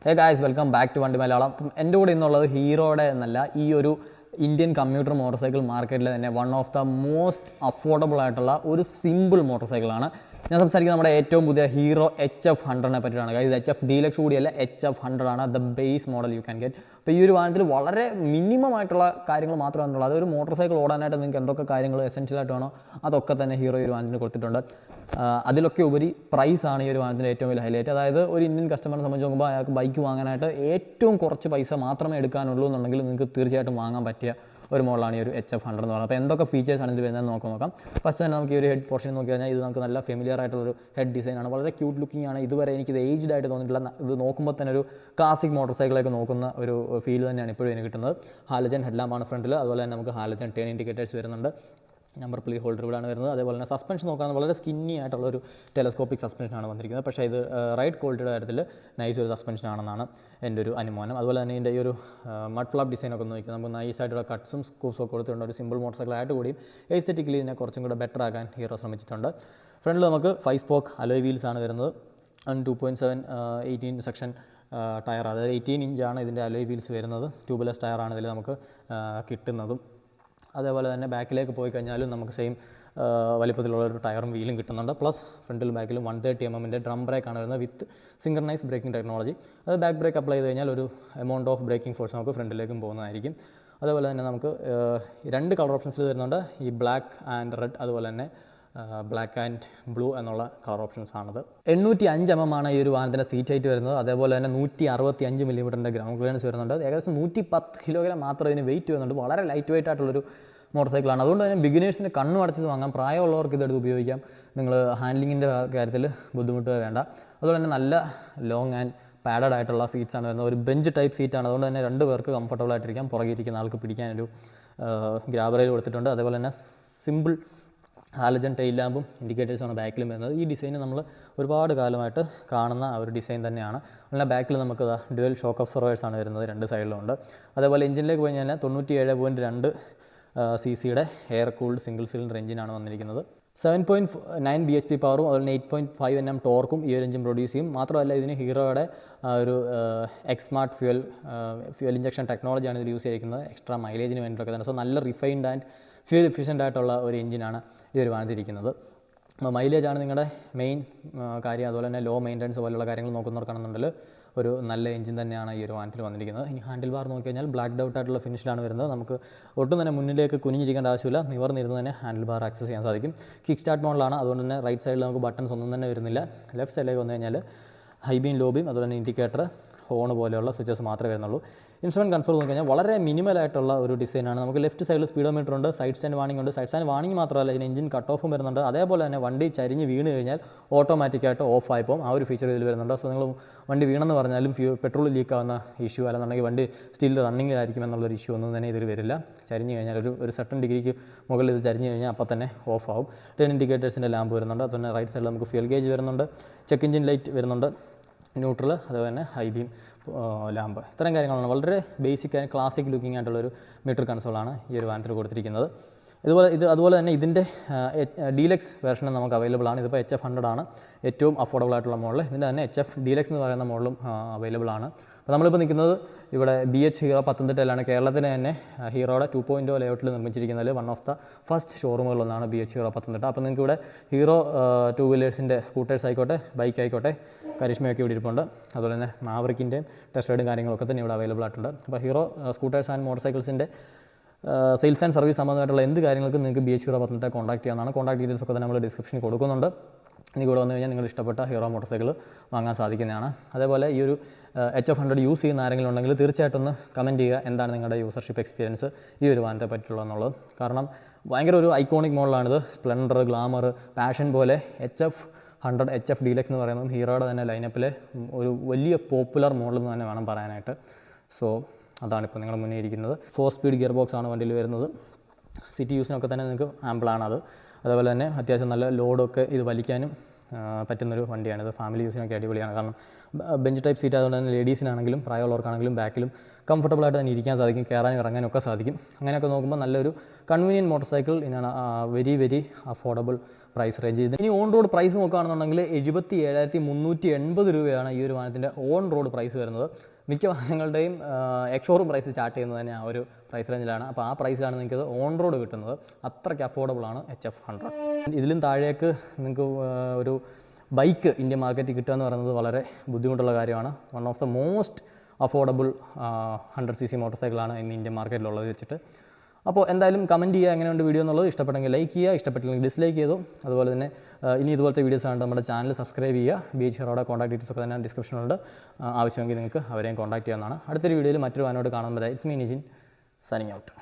Hey guys, welcome back to Vandi Malayalam. എൻ്റെ കൂടെ ഇന്നുള്ളത് ഹീറോയുടെ എന്നല്ല, ഈ ഒരു ഇന്ത്യൻ കമ്മ്യൂട്ടർ മോട്ടോർ സൈക്കിൾ മാർക്കറ്റിൽ തന്നെ one of the most affordable ആയിട്ടുള്ള ഒരു സിമ്പിൾ മോട്ടോർ സൈക്കിളാണ്. ഞാൻ സംസാരിക്കുന്നത് നമ്മുടെ ഏറ്റവും പുതിയ ഹീറോ HF100നെ പറ്റിയിട്ടാണ്. ഇത് HF ഡീലക്സ് കൂടിയല്ല, HF100 ആണ് the base model you can get. അപ്പോൾ ഈ ഒരു വാഹനത്തിൽ വളരെ മിനിമം ആയിട്ടുള്ള കാര്യങ്ങൾ മാത്രമാണുള്ളത്. അതൊരു മോട്ടോർ സൈക്കിൾ ഓടാനായിട്ട് നിങ്ങൾക്ക് എന്തൊക്കെ കാര്യങ്ങൾ എസെൻഷ്യലായിട്ട് വേണോ അതൊക്കെ തന്നെ ഹീറോ ഈ ഒരു വാഹനത്തിന് കൊടുത്തിട്ടുണ്ട്. അതിലൊക്കെ ഉപരി പ്രൈസാണ് ഈ ഒരു വാഹനത്തിൻ്റെ ഏറ്റവും വലിയ ഹൈലൈറ്റ്. അതായത് ഒരു ഇന്ത്യൻ കസ്റ്റമറിനെ സംബന്ധിച്ച് നോക്കുമ്പോൾ അയാൾക്ക് ബൈക്ക് വാങ്ങാനായിട്ട് ഏറ്റവും കുറച്ച് പൈസ മാത്രമേ എടുക്കാനുള്ളൂ എന്നുണ്ടെങ്കിൽ നിങ്ങൾക്ക് തീർച്ചയായിട്ടും വാങ്ങാൻ പറ്റിയ ഒരു മോഡലാണ് ഈ ഒരു HF100 എന്ന് പറയുന്നത്. അപ്പോൾ എന്തൊക്കെ ഫീച്ചേഴ്സാണ് ഇത് വരുന്നത് നോക്കാം. ഫസ്റ്റ് തന്നെ നമുക്ക് ഈ ഒരു ഹെഡ് പോർഷൻ നോക്കി കഴിഞ്ഞാൽ ഇത് നമുക്ക് നല്ല ഫെമിലിയർ ആയിട്ടുള്ളൊരു ഹെഡ് ഡിസൈനാണ്. വളരെ ക്യൂട്ട് ലുക്കിംഗ് ആണ്. ഇതുവരെ എനിക്കിത് ഏജ്ഡ് ആയിട്ട് തോന്നിയിട്ടില്ല. ഇത് നോക്കുമ്പോൾ തന്നെ ഒരു ക്ലാസിക് മോട്ടോർ സൈക്കിളൊക്കെ നോക്കുന്ന ഒരു ഫീൽ തന്നെയാണ് ഇപ്പോഴും എനിക്ക് കിട്ടുന്നത്. ഹാലജൻ ഹെഡ്ലാമ്പാണ് ഫ്രണ്ടിൽ. അതുപോലെ തന്നെ നമുക്ക് ഹാലജൻ ടേൺ ഇൻഡിക്കേറ്റേഴ്സ് വരുന്നുണ്ട്. നമ്പർ പ്ലേറ്റ് ഹോൾഡർ ഇവിടെയാണ് വരുന്നത്. അതേപോലെ തന്നെ സസ്പെൻഷൻ നോക്കുകയാണെങ്കിൽ വളരെ സ്കിന്നി ആയിട്ടുള്ളൊരു ടെലസ്കോപ്പിക് സസ്പെൻഷനാണ് വന്നിരിക്കുന്നത്. പക്ഷേ ഇത് റൈഡ് ക്വാളിറ്റിയുടെ കാര്യത്തിൽ നൈസ് ഒരു സസ്പെൻഷൻ ആണെന്നാണ് എൻ്റെ ഒരു അനുമാനം. അതുപോലെ തന്നെ ഇതിൻ്റെ ഈ ഒരു മഡ് ഫ്ലാപ്പ് ഡിസൈനൊക്കെ നോക്കി നമുക്ക് നൈസായിട്ടുള്ള കട്ട്സും സ്കൂപ്സും ഒക്കെ കൊടുത്തിട്ടുണ്ട്. ഒരു സിമ്പിൾ മോട്ടോർ സൈക്കിളായിട്ട് കൂടിയും എസ്തെറ്റിക്കലി ഇതിനെ കുറച്ചും കൂടെ ബെറ്റർ ആക്കാൻ ഹീറോ ശ്രമിച്ചിട്ടുണ്ട്. ഫ്രണ്ടിൽ നമുക്ക് 5 സ്പോക്ക് അലോയ് വീൽസാണ് വരുന്നത്. 2.7 18 സെക്ഷൻ ടയർ, അതായത് 18 ഇഞ്ചാണ് ഇതിൻ്റെ അലോയ് വീൽസ് വരുന്നത്. ട്യൂബ്ലെസ് ടയറാണ് ഇതിൽ നമുക്ക് കിട്ടുന്നതും. അതേപോലെ തന്നെ ബാക്കിലേക്ക് പോയി കഴിഞ്ഞാലും നമുക്ക് സെയിം വലിപ്പത്തിലുള്ള ഒരു ടയറും വീലും കിട്ടുന്നുണ്ട്. പ്ലസ് ഫ്രണ്ടിലും ബാക്കിലും 130 mm ഡ്രം ബ്രേക്കാണ് വരുന്നത് വിത്ത് സിങ്ക്രണൈസ് ബ്രേക്കിംഗ് ടെക്നോളജി. അത് ബാക്ക് ബ്രേക്ക് അപ്ലൈ ചെയ്ത് കഴിഞ്ഞാൽ ഒരു എമൗണ്ട് ഓഫ് ബ്രേക്കിംഗ് ഫോഴ്സ് നമുക്ക് ഫ്രണ്ടിലേക്കും പോകുന്നതായിരിക്കും. അതേപോലെ തന്നെ നമുക്ക് 2 കളർ ഓപ്ഷൻസിൽ വരുന്നുണ്ട്, ഈ ബ്ലാക്ക് ആൻഡ് റെഡ്, അതുപോലെ തന്നെ ബ്ലാക്ക് ആൻഡ് ബ്ലൂ എന്നുള്ള കളർ ഓപ്ഷൻസ് ആണത്. 805 mm ആണ് ഈ ഒരു വാഹനത്തിൻ്റെ സീറ്റ് ഹൈറ്റ് വരുന്നത്. അതേപോലെ തന്നെ 165 mm ഗ്രൗണ്ട് ക്ലിയറൻസ് വരുന്നുണ്ട്. ഏകദേശം 110 കിലോഗ്രാം മാത്രം ഇതിന് വെയിറ്റ് വരുന്നുണ്ട്. വളരെ ലൈറ്റ് വെയിറ്റ് ആയിട്ടുള്ളൊരു മോട്ടോർ സൈക്കിളാണ്. അതുകൊണ്ട് തന്നെ ബിഗിനേഴ്സിന് കണ്ണു അടച്ചത് വാങ്ങാം. പ്രായമുള്ളവർക്ക് ഇതെടുത്ത് ഉപയോഗിക്കാം. നിങ്ങൾ ഹാൻഡ്ലിങ്ങിൻ്റെ കാര്യത്തിൽ ബുദ്ധിമുട്ട് വേണ്ട. അതുപോലെ തന്നെ നല്ല ലോങ് ആൻഡ് പാഡഡ് ആയിട്ടുള്ള സീറ്റ്സാണ് വരുന്നത്. ഒരു ബെഞ്ച് ടൈപ്പ് സീറ്റാണ്. അതുകൊണ്ട് തന്നെ 2 പേർക്ക് കംഫർട്ടബിൾ ആയിട്ടിരിക്കാം. പുറകെ ഇരിക്കുന്ന ആൾക്ക് പിടിക്കാനൊരു ഗ്രാബ് റെയിൽ കൊടുത്തിട്ടുണ്ട്. അതേപോലെ തന്നെ സിമ്പിൾ ഹാലജൻ ടെയിൽ ലാമ്പും ഇൻഡിക്കേറ്റേഴ്സാണ് ബാക്കിലും വരുന്നത്. ഈ ഡിസൈൻ നമ്മൾ ഒരുപാട് കാലമായിട്ട് കാണുന്ന ഒരു ഡിസൈൻ തന്നെയാണ്. അതുപോലെ ബാക്കിൽ നമുക്ക് ഡ്യുവൽ ഷോക്ക് ഒബ്സർവേഴ്സാണ് വരുന്നത് 2 സൈഡിലുണ്ട്. അതേപോലെ എഞ്ചിനിലേക്ക് പോയി കഴിഞ്ഞാൽ 97.2 cc air cooled single cylinder എഞ്ചിനാണ് വന്നിരിക്കുന്നത്. 7.9 bhp പവറും അതുപോലെ 8.5 Nm ടോർക്കും ഈ ഒരു എഞ്ചിൻ പ്രൊഡ്യൂസ് ചെയ്യും. മാത്രമല്ല ഇതിന് ഹീറോയുടെ ഒരു എക്സ്മാർട്ട് ഫ്യൂൽ ഇഞ്ചക്ഷൻ ടെക്നോളജിയാണ് ഇതിൽ യൂസ് ചെയ്തിരിക്കുന്നത്, എക്സ്ട്രാ മൈലേജിന് വേണ്ടിയിട്ടൊക്കെ തന്നെ. സോ നല്ല റിഫൈൻഡ് ആൻഡ് ഫ്യൂൽ എഫിഷ്യൻ്റ് ആയിട്ടുള്ള ഒരു എഞ്ചിനാണ് ഈ ഒരു വാങ്ങിയിരിക്കുന്നത്. മൈലേജാണ് നിങ്ങളുടെ മെയിൻ കാര്യം. അതുപോലെ തന്നെ ലോ മെയിൻ്റനൻസ് പോലുള്ള കാര്യങ്ങൾ നോക്കുന്നവർക്കാണെന്നുണ്ടെങ്കിൽ ഒരു നല്ല എഞ്ചിൻ തന്നെയാണ് ഈ ഒരു വാഹനത്തിൽ വന്നിരിക്കുന്നത്. ഇനി ഹാൻഡിൽ ബാർ നോക്കി കഴിഞ്ഞാൽ ബ്ലാക്ക് ഔട്ട് ആയിട്ടുള്ള ഫിനിഷിലാണ് വരുന്നത്. നമുക്ക് ഒട്ടും തന്നെ മുന്നിലേക്ക് കുനിഞ്ഞിരിക്കേണ്ട ആവശ്യമില്ല. നിവർന്നിരുന്ന് തന്നെ ഹാൻഡിൽ ബാർ ആക്സസ് ചെയ്യാൻ സാധിക്കും. കിക്ക് സ്റ്റാർട്ട് മോഡലാണ്. അതുകൊണ്ട് തന്നെ റൈറ്റ് സൈഡിൽ നമുക്ക് ബട്ടൺസ് ഒന്നും തന്നെ വരുന്നില്ല. ലെഫ്റ്റ് സൈഡിലേക്ക് വന്നു കഴിഞ്ഞാൽ ഹൈ ബീം, ലോ ബീം, അതുപോലെ തന്നെ ഇൻഡിക്കേറ്റർ, ഹോൺ പോലെയുള്ള സ്വിച്ചസ് മാത്രമേ വരുന്നുള്ളൂ. ഇൻസ്ട്രുമെൻറ്റ് കൺസോൾ നോക്കി കഴിഞ്ഞാൽ വളരെ മിനിമലായിട്ടുള്ള ഒരു ഡിസൈനാണ്. നമുക്ക് ലെഫ്റ്റ് സൈഡിൽ സ്പീഡോമീറ്റർ ഉണ്ട്, സൈഡ് സ്റ്റാൻഡ് വാണിംഗ് ഉണ്ട്. സൈഡ് സ്റ്റാൻഡ് വാണിംഗ് മാത്രമല്ല, ഇതിന് എഞ്ചിൻ കട്ട് ഓഫും വരുന്നുണ്ട്. അതേപോലെ തന്നെ വണ്ടി ചരിഞ്ഞ് വീണ് കഴിഞ്ഞാൽ ഓട്ടോമാറ്റിക്കായിട്ട് ഓഫ് ആയിപ്പോൾ ആ ഒരു ഫീച്ചർ ഇതിൽ വരുന്നുണ്ട്. സോ നിങ്ങൾ വണ്ടി വീണെന്ന് പറഞ്ഞാലും പെട്രോൾ ലീക്ക് ആവുന്ന ഇഷ്യൂ അല്ലെന്നുണ്ടെങ്കിൽ വണ്ടി സ്റ്റിൽ റണ്ണിങ്ങിലായിരിക്കും എന്നുള്ളൊരു ഇഷ്യൂ ഒന്നും തന്നെ ഇതിൽ വരില്ല. ചരിഞ്ഞ് കഴിഞ്ഞാൽ ഒരു സർട്ടൺ ഡിഗ്രിക്ക് മുകളിൽ ഇത് ചരിഞ്ഞ് കഴിഞ്ഞാൽ അപ്പോൾ തന്നെ ഓഫ് ആവും. ടേൺ ഇൻഡിക്കേറ്റേഴ്സിൻ്റെ ലാമ്പ് വരുന്നുണ്ട്. അതുപോലെ റൈറ്റ് സൈഡിൽ നമുക്ക് ഫ്യൂൽ ഗേജ് വരുന്നുണ്ട്, ചെക്ക് എഞ്ചിൻ ലൈറ്റ് വരുന്നുണ്ട്, ന്യൂട്രൽ, അതുപോലെ തന്നെ ഹൈ ബീം ലാമ്പ്. ഇത്തരം കാര്യങ്ങളാണ്. വളരെ ബേസിക് ആൻഡ് ക്ലാസിക് ലുക്കിംഗ് ആയിട്ടുള്ളൊരു മീറ്റർ കൺസോളാണ് ഈ ഒരു വാഹനത്തിൽ കൊടുത്തിരിക്കുന്നത്. അതുപോലെ തന്നെ ഇതിൻ്റെ ഡീലക്സ് വേർഷനും നമുക്ക് അവൈലബിൾ ആണ്. ഇതിപ്പോൾ HF100 ആണ് ഏറ്റവും അഫോർഡബിൾ ആയിട്ടുള്ള മോഡൽ. ഇതിൻ്റെ തന്നെ HF ഡീലക്സ് എന്ന് പറയുന്ന മോഡലും അവൈലബിൾ ആണ്. അപ്പോൾ നമ്മളിപ്പോൾ നിൽക്കുന്നത് ഇവിടെ BH ഹീറോ പത്തനംതിട്ടയിലാണ്. കേരളത്തിന് തന്നെ ഹീറോയുടെ 2.0 ലേഔട്ടിൽ നിർമ്മിച്ചിരിക്കുന്നതിൽ വൺ ഓഫ് ദ ഫസ്റ്റ് ഷോറൂമുകളൊന്നാണ് BH ഹീറോ പത്തനംതിട്ട. അപ്പോൾ നിങ്ങൾക്ക് ഇവിടെ ഹീറോ 2 വീലേഴ്സിൻ്റെ സ്കൂട്ടേഴ്സ് ആയിക്കോട്ടെ, ബൈക്ക് ആയിക്കോട്ടെ, കരിഷ്മയൊക്കെ ഇവിടെ ഇരിപ്പുണ്ട്. അതുപോലെ തന്നെ മാവറിക്കിൻ്റെയും ടെസ്റ്റ് റൈഡും കാര്യങ്ങളൊക്കെ തന്നെ ഇവിടെ അവൈലബിൾ ആയിട്ടുണ്ട്. അപ്പോൾ ഹീറോ സ്കൂട്ടേഴ്സ് ആൻഡ് മോട്ടോർ സൈക്കിൾസിൻ്റെ സെയിൽസ് ആൻഡ് സർവീസ് സംബന്ധമായിട്ടുള്ള എന്ത് കാര്യങ്ങൾക്കും നിങ്ങൾക്ക് BH ഹീറോ പത്തനംതിട്ട കോൺടാക്ട് ചെയ്യാവുന്നതാണ്. കോൺടാക്ട് ഡീറ്റെയിൽസ് ഒക്കെ തന്നെ നമ്മൾ ഡിസ്ക്രിപ്ഷനിൽ കൊടുക്കുന്നുണ്ട്. ഇനി കൂടെ വന്നു കഴിഞ്ഞാൽ നിങ്ങൾ ഇഷ്ടപ്പെട്ട ഹീറോ മോട്ടോർ സൈക്കിൾ വാങ്ങാൻ സാധിക്കുന്നതാണ്. അതേപോലെ ഈ ഒരു HF100 യൂസ് ചെയ്യുന്ന ആരെങ്കിലും ഉണ്ടെങ്കിൽ തീർച്ചയായിട്ടും ഒന്ന് കമൻറ്റ് ചെയ്യുക എന്താണ് നിങ്ങളുടെ യൂസർഷിപ്പ് എക്സ്പീരിയൻസ് ഈ ഒരു വാഹനത്തെ പറ്റിയുള്ളതെന്നുള്ളത്. കാരണം ഭയങ്കര ഒരു ഐക്കോണിക് മോഡലാണിത്. സ്പ്ലെൻഡർ, ഗ്ലാമർ, പാഷൻ പോലെ HF100 HF ഡീലക്സ് എന്ന് പറയുന്നത് ഹീറോയുടെ തന്നെ ലൈനപ്പിലെ ഒരു വലിയ പോപ്പുലർ മോഡൽ എന്ന് തന്നെ വേണം പറയാനായിട്ട്. സോ അതാണിപ്പോൾ നിങ്ങളുടെ മുന്നേ ഇരിക്കുന്നത്. 4 സ്പീഡ് ഗിയർ ബോക്സ് ആണ് വണ്ടിയിൽ വരുന്നത്. സിറ്റി യൂസിനൊക്കെ തന്നെ നിങ്ങൾക്ക് ആമ്പിളാണത്. അതുപോലെ തന്നെ അത്യാവശ്യം നല്ല ലോഡൊക്കെ ഇത് വലിക്കാനും പറ്റുന്നൊരു വണ്ടിയാണിത്. ഫാമിലി യൂസിനൊക്കെ അടിപൊളിയാണ്. കാരണം ബെഞ്ച് ടൈപ്പ് സീറ്റ് ആയതുകൊണ്ട് തന്നെ ലേഡീസിനാണെങ്കിലും പ്രായമുള്ളവർക്കാണെങ്കിലും ബാക്കിലും കംഫർട്ടബിളായിട്ട് തന്നെ ഇരിക്കാൻ സാധിക്കും, കയറാനും ഇറങ്ങാനും ഒക്കെ സാധിക്കും. അങ്ങനെയൊക്കെ നോക്കുമ്പോൾ നല്ലൊരു കൺവീനിയൻറ്റ് മോട്ടോർ സൈക്കിൾ ഇനാണ് very very affordable price range ചെയ്ത്. ഇനി ഓൺ റോഡ് പ്രൈസ് നോക്കുകയാണെന്നുണ്ടെങ്കിൽ 77,380 രൂപയാണ് ഈ ഒരു വാഹനത്തിൻ്റെ ഓൺ റോഡ് പ്രൈസ് വരുന്നത്. മിക്ക വാഹനങ്ങളുടെയും എക്സ്ഷോറൂം പ്രൈസ് സ്റ്റാർട്ട് ചെയ്യുന്നത് തന്നെ ആ ഒരു പ്രൈസ് റേഞ്ചിലാണ്. അപ്പോൾ ആ പ്രൈസിലാണ് നിങ്ങൾക്ക് ഓൺ റോഡ് കിട്ടുന്നത്. അത്രയ്ക്ക് അഫോർഡബിൾ ആണ് HF100. ഇതിലും താഴേക്ക് നിങ്ങൾക്ക് ഒരു ബൈക്ക് ഇന്ത്യൻ മാർക്കറ്റിൽ കിട്ടുക എന്ന് പറയുന്നത് വളരെ ബുദ്ധിമുട്ടുള്ള കാര്യമാണ്. One of the most affordable 100cc motor സൈക്കിളാണ് ഇന്ന് ഇന്ത്യൻ മാർക്കറ്റിലുള്ളത് വെച്ചിട്ട്. അപ്പോൾ എന്തായാലും കമൻറ്റ് ചെയ്യുക എങ്ങനെയുണ്ട് വീഡിയോ എന്നുള്ളത്. ഇഷ്ടപ്പെട്ടെങ്കിൽ ലൈക്ക് ചെയ്യുക, ഇഷ്ടപ്പെട്ടില്ലെങ്കിൽ ഡിസ്ലൈക്ക് ചെയ്തു. അതുപോലെ തന്നെ ഇനി ഇതുപോലത്തെ വീഡിയോസ് ആണ് നമ്മുടെ ചാനൽ സബ്സ്ക്രൈബ് ചെയ്യുക. BH ഹീറോയുടെ കോൺടാക്ട് ഡീറ്റെയിൽസ് ഒക്കെ തന്നെ ഡിസ്ക്രിപ്ഷനിലുണ്ട്. ആവശ്യമെങ്കിൽ നിങ്ങൾക്ക് അവരെയും കോൺടാക്ട് ചെയ്യാവുന്നതാണ്. അടുത്തൊരു വീഡിയോയിൽ മറ്റൊരു വാഹനോട് കാണുമ്പോൾ it's me Nizhyn signing out.